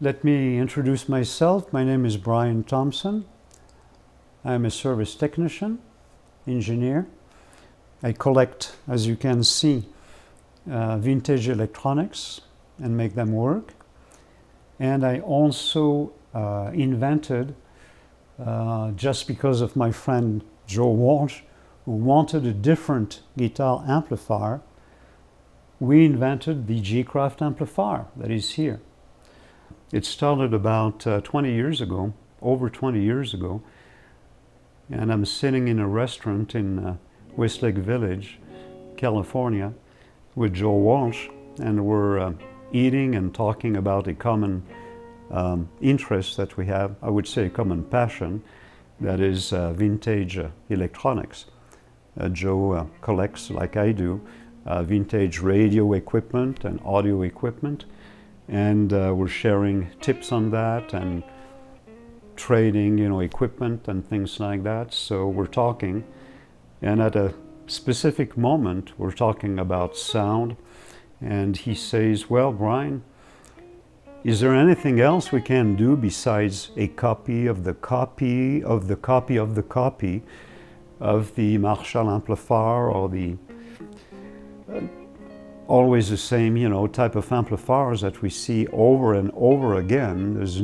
Let me introduce myself. My name is Brian Thompson. I'm a service technician, engineer. I collect, as you can see, vintage electronics and make them work. And I also invented, just because of my friend Joe Walsh, who wanted a different guitar amplifier, we invented the G-Craft amplifier that is here. It started about 20 years ago, over 20 years ago, and I'm sitting in a restaurant in Westlake Village, California, with Joe Walsh, and we're eating and talking about a common interest that we have, I would say a common passion, that is vintage electronics. Joe collects, like I do, vintage radio equipment and audio equipment, and we're sharing tips on that and trading, equipment and things like that. So we're talking, and at a specific moment, we're talking about sound, and he says, "Well, Brian, is there anything else we can do besides a copy of the copy of the copy of the copy of the Marshall amplifier, or the always the same, type of amplifiers that we see over and over again? There's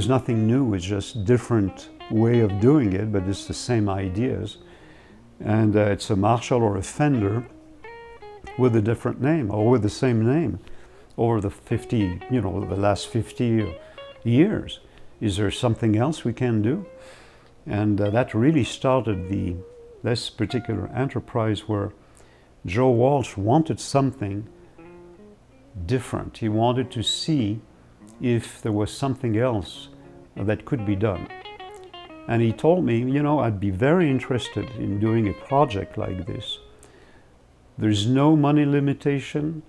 nothing new. It's just different way of doing it, but it's the same ideas. And it's a Marshall or a Fender with a different name, or with the same name, over the the last 50 years. Is there something else we can do?" And that really started this particular enterprise, where Joe Walsh wanted something different. He wanted to see if there was something else that could be done. And he told me, I'd be very interested in doing a project like this. There's no money limitation,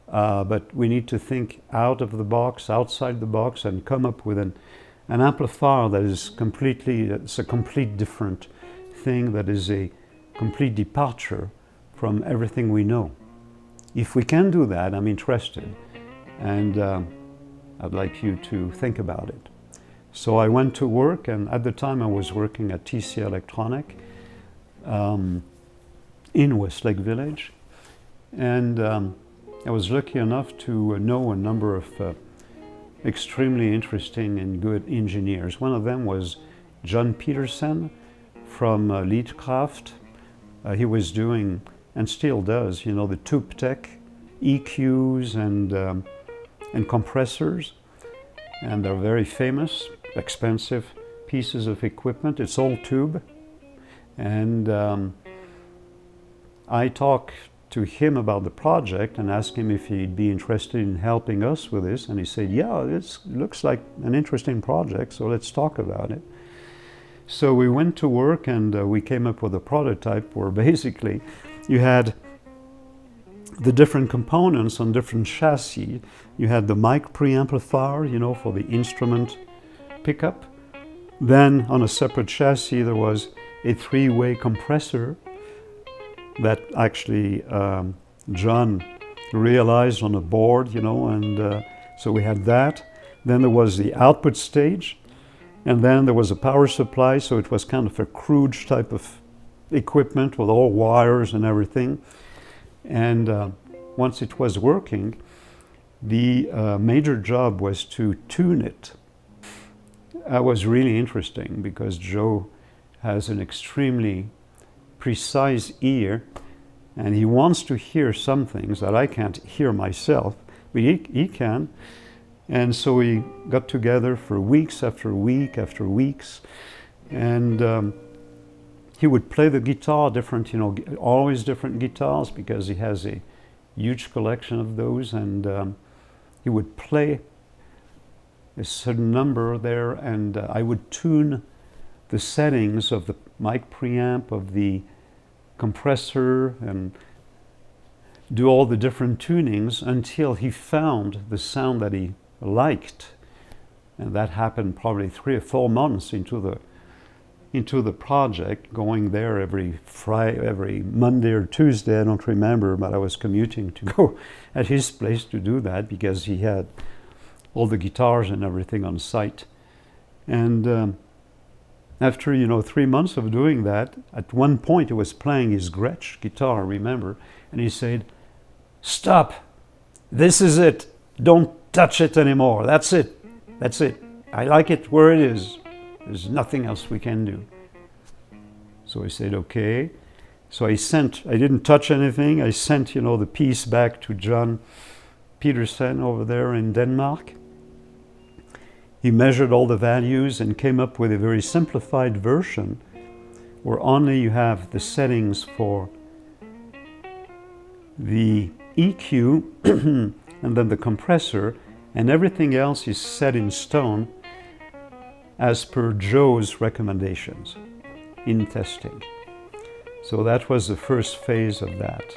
but we need to think out of the box, outside the box, and come up with an amplifier that is it's a complete different thing, that is a complete departure from everything we know. If we can do that, I'm interested, and I'd like you to think about it. So I went to work, and at the time I was working at TC Electronic in Westlake Village, and I was lucky enough to know a number of extremely interesting and good engineers. One of them was John Peterson from Leadcraft. He was doing, and still does, the tube tech, EQs and compressors, and they're very famous, expensive pieces of equipment. It's all tube, and I talked to him about the project and asked him if he'd be interested in helping us with this, and he said, "Yeah, it looks like an interesting project, so let's talk about it." So we went to work, and we came up with a prototype where basically you had the different components on different chassis. You had the mic preamplifier, for the instrument pickup. Then on a separate chassis there was a three-way compressor that actually John realized on a board, and so we had that. Then there was the output stage, and then there was a power supply, so it was kind of a crude type of equipment with all wires and everything. And once it was working, the major job was to tune it. That was really interesting, because Joe has an extremely precise ear, and he wants to hear some things that I can't hear myself, but he can. And so we got together for weeks after week after weeks, and he would play the guitar different, always different guitars, because he has a huge collection of those, and he would play a certain number there, and I would tune the settings of the mic preamp, of the compressor, and do all the different tunings until he found the sound that he liked. And that happened probably 3 or 4 months into the project, going there every Monday or Tuesday, I don't remember, but I was commuting to go at his place to do that, because he had all the guitars and everything on site. And after 3 months of doing that, at one point he was playing his Gretsch guitar, I remember, and he said, "Stop, this is it, don't touch it anymore, that's it, I like it where it is, there's nothing else we can do." So I said, okay. So I didn't touch anything, I sent the piece back to John Peterson over there in Denmark. He measured all the values and came up with a very simplified version where only you have the settings for the EQ and then the compressor, and everything else is set in stone as per Joe's recommendations in testing. So that was the first phase of that.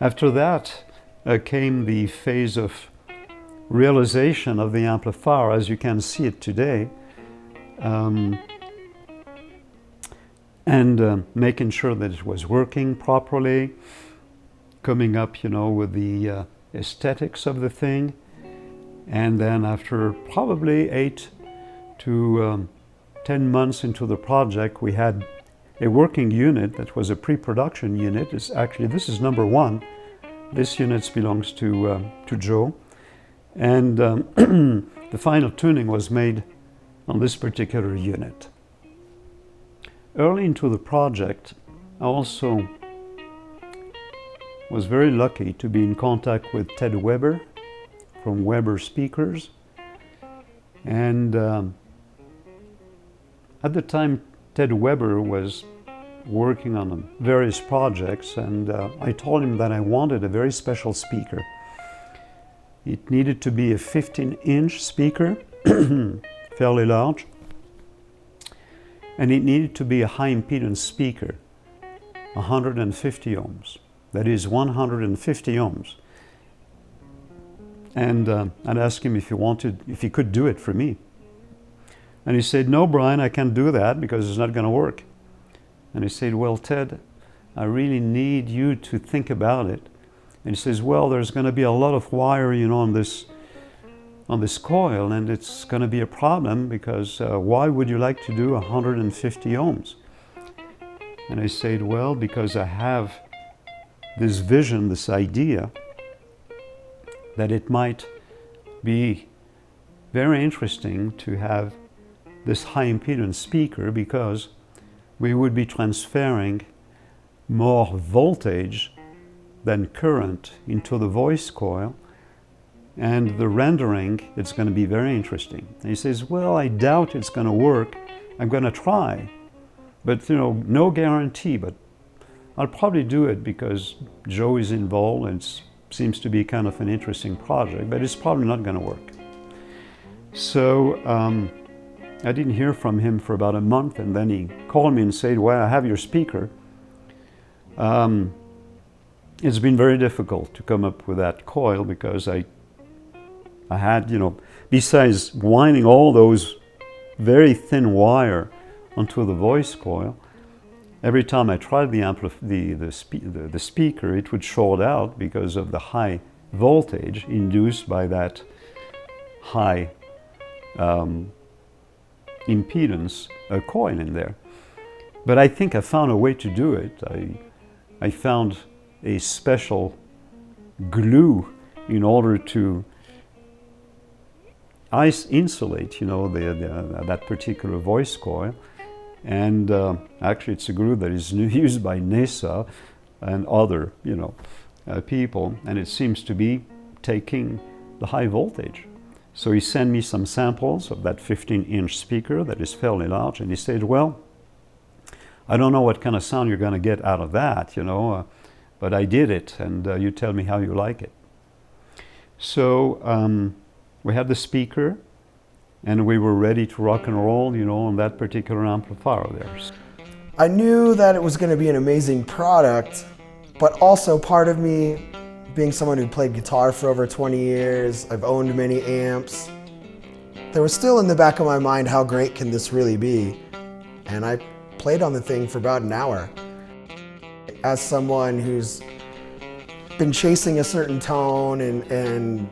After that came the phase of realization of the amplifier as you can see it today, and making sure that it was working properly, coming up with the aesthetics of the thing. And then after probably 8 to 10 months into the project, we had a working unit that was a pre-production unit. This is number 1. This unit belongs to Joe. And the final tuning was made on this particular unit. Early into the project, I also was very lucky to be in contact with Ted Weber from Weber Speakers. And at the time, Ted Weber was working on various projects, and I told him that I wanted a very special speaker. It needed to be a 15-inch speaker, fairly large, and it needed to be a high impedance speaker, 150 ohms. That is 150 ohms. And I'd asked him if he could do it for me. And he said, "No, Brian, I can't do that because it's not going to work." And he said, "Well, Ted, I really need you to think about it." And he says, "Well, there's going to be a lot of wire, on this coil, and it's going to be a problem because why would you like to do 150 ohms?" And I said, "Well, because I have this vision, this idea, that it might be very interesting to have this high impedance speaker because we would be transferring more voltage than current into the voice coil, and the rendering, it's going to be very interesting." And he says, "Well, I doubt it's going to work. I'm going to try, but no guarantee, but I'll probably do it because Joe is involved and it seems to be kind of an interesting project, but it's probably not going to work." So I didn't hear from him for about a month, and then he called me and said, "Well, I have your speaker. It's been very difficult to come up with that coil because I had, besides winding all those very thin wire onto the voice coil, every time I tried the speaker, it would short out because of the high voltage induced by that high impedance coil in there. But I think I found a way to do it. I found a special glue in order to insulate, that particular voice coil. And actually, it's a glue that is used by NASA and other, people, and it seems to be taking the high voltage. So he sent me some samples of that 15-inch speaker that is fairly large, and he said, "Well, I don't know what kind of sound you're going to get out of that, but I did it, and you tell me how you like it." So we had the speaker, and we were ready to rock and roll, on that particular amplifier of theirs. I knew that it was going to be an amazing product, but also part of me, being someone who played guitar for over 20 years, I've owned many amps, there was still in the back of my mind, how great can this really be? And I played on the thing for about an hour. As someone who's been chasing a certain tone and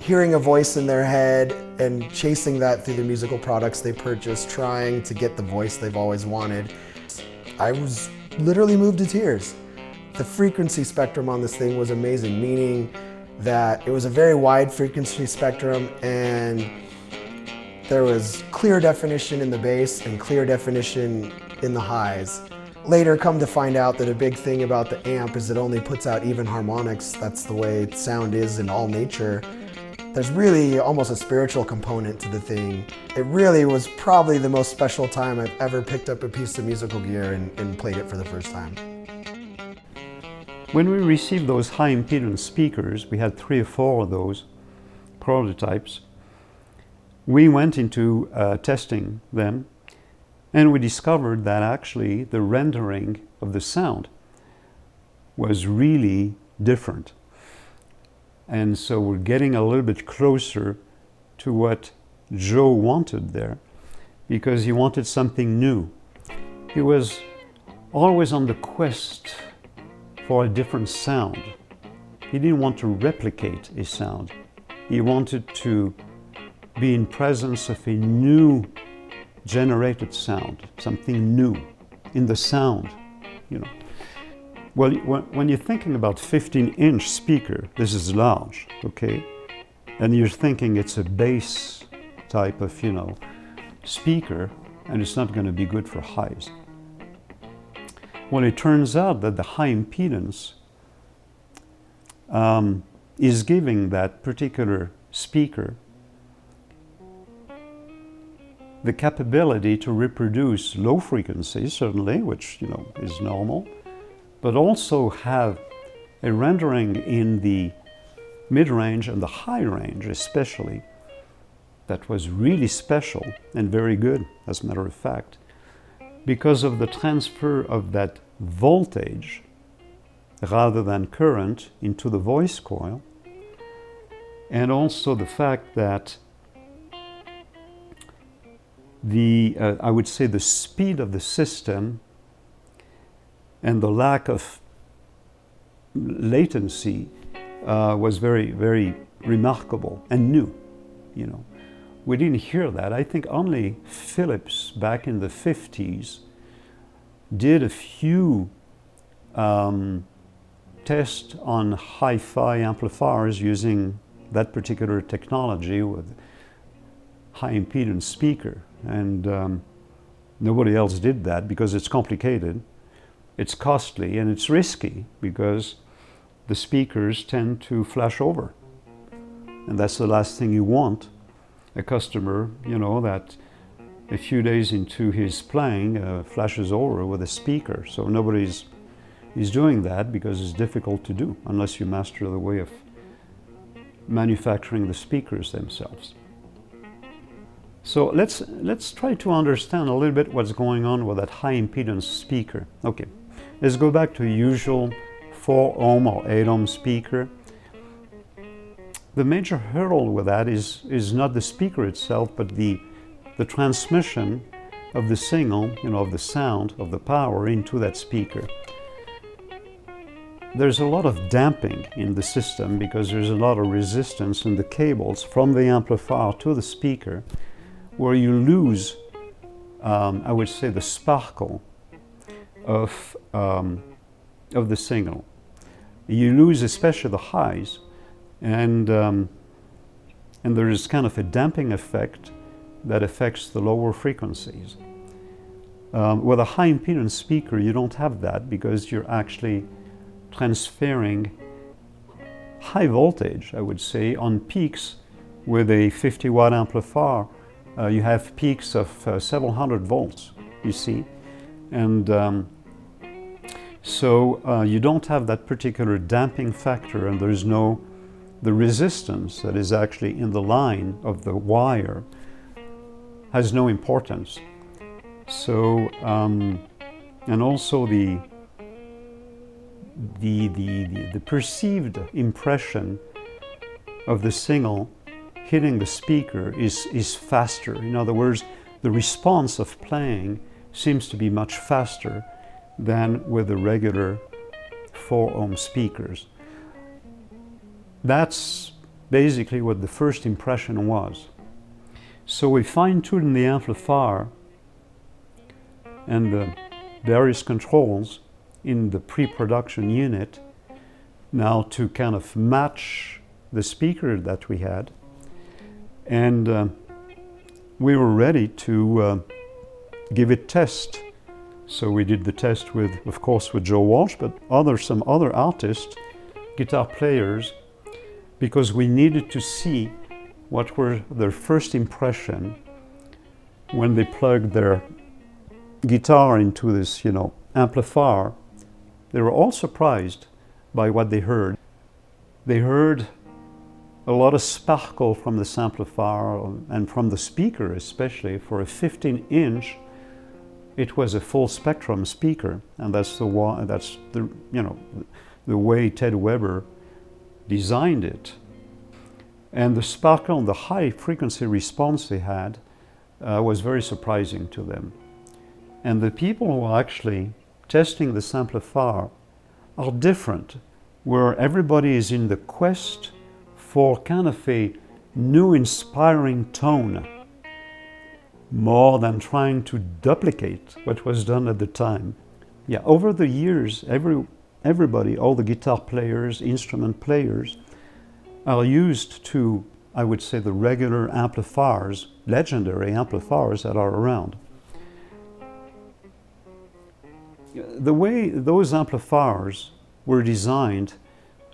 hearing a voice in their head and chasing that through the musical products they purchased, trying to get the voice they've always wanted. I was literally moved to tears. The frequency spectrum on this thing was amazing, meaning that it was a very wide frequency spectrum and there was clear definition in the bass and clear definition in the highs. Later come to find out that a big thing about the amp is it only puts out even harmonics. That's the way sound is in all nature. There's really almost a spiritual component to the thing. It really was probably the most special time I've ever picked up a piece of musical gear and played it for the first time. When we received those high impedance speakers, we had 3 or 4 of those prototypes. We went into testing them, and we discovered that actually the rendering of the sound was really different. And so we're getting a little bit closer to what Joe wanted there, because he wanted something new. He was always on the quest for a different sound. He didn't want to replicate a sound. He wanted to be in presence of a new generated sound, something new in the sound, you know. Well, when you're thinking about 15-inch speaker, this is large, okay? And you're thinking it's a bass type of, you know, speaker, and it's not going to be good for highs. Well, it turns out that the high impedance is giving that particular speaker the capability to reproduce low frequencies, certainly, which, you know, is normal, but also have a rendering in the mid-range and the high range especially that was really special and very good, as a matter of fact, because of the transfer of that voltage rather than current into the voice coil, and also the fact that I would say the speed of the system and the lack of latency was very, very remarkable and new, you know. We didn't hear that. I think only Philips back in the 50s did a few tests on hi-fi amplifiers using that particular technology with high impedance speaker. And nobody else did that because it's complicated, it's costly, and it's risky because the speakers tend to flash over. And that's the last thing you want. A customer, you know, that a few days into his playing flashes over with a speaker. So nobody's doing that because it's difficult to do unless you master the way of manufacturing the speakers themselves. So let's try to understand a little bit what's going on with that high impedance speaker. Okay, let's go back to a usual 4 ohm or 8 ohm speaker. The major hurdle with that is not the speaker itself, but the transmission of the signal, you know, of the sound, of the power into that speaker. There's a lot of damping in the system because there's a lot of resistance in the cables from the amplifier to the speaker, where you lose, I would say, the sparkle of the signal. You lose especially the highs, and there is kind of a damping effect that affects the lower frequencies. With a high impedance speaker, you don't have that because you're actually transferring high voltage, I would say, on peaks. With a 50-watt amplifier, you have peaks of several hundred volts, you see. And so you don't have that particular damping factor, and there's the resistance that is actually in the line of the wire has no importance. So, and also the perceived impression of the signal hitting the speaker is faster. In other words, the response of playing seems to be much faster than with the regular 4 ohm speakers. That's basically what the first impression was. So we fine-tuned the amplifier and the various controls in the pre-production unit now to kind of match the speaker that we had. And we were ready to give it test. So we did the test with, of course, with Joe Walsh, but some other artists, guitar players, because we needed to see what were their first impression when they plugged their guitar into this, amplifier. They were all surprised by what they heard. They heard a lot of sparkle from this amplifier and from the speaker, especially. For a 15-inch, it was a full spectrum speaker, and that's the way Ted Weber designed it. And the sparkle and the high frequency response they had was very surprising to them. And the people who are actually testing this amplifier are different, where everybody is in the quest for kind of a new inspiring tone, more than trying to duplicate what was done at the time. Yeah, over the years, everybody, all the guitar players, instrument players, are used to, I would say, the regular amplifiers, legendary amplifiers that are around. The way those amplifiers were designed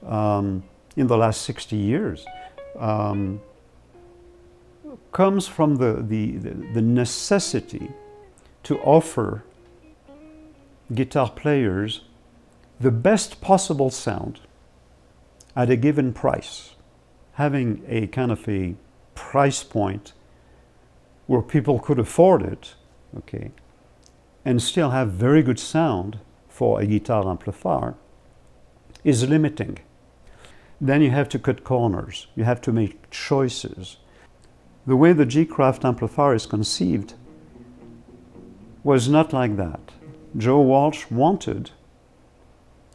in the last 60 years comes from the necessity to offer guitar players the best possible sound at a given price, having a kind of a price point where people could afford it, okay, and still have very good sound for a guitar amplifier is limiting. Then you have to cut corners. You have to make choices. The way the G-Craft amplifier is conceived was not like that. Joe Walsh wanted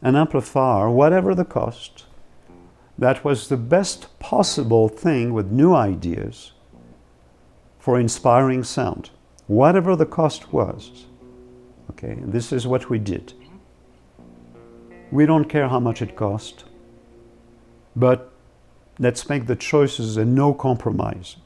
an amplifier, whatever the cost, that was the best possible thing with new ideas for inspiring sound, whatever the cost was. Okay, this is what we did. We don't care how much it cost, but let's make the choices and no compromise.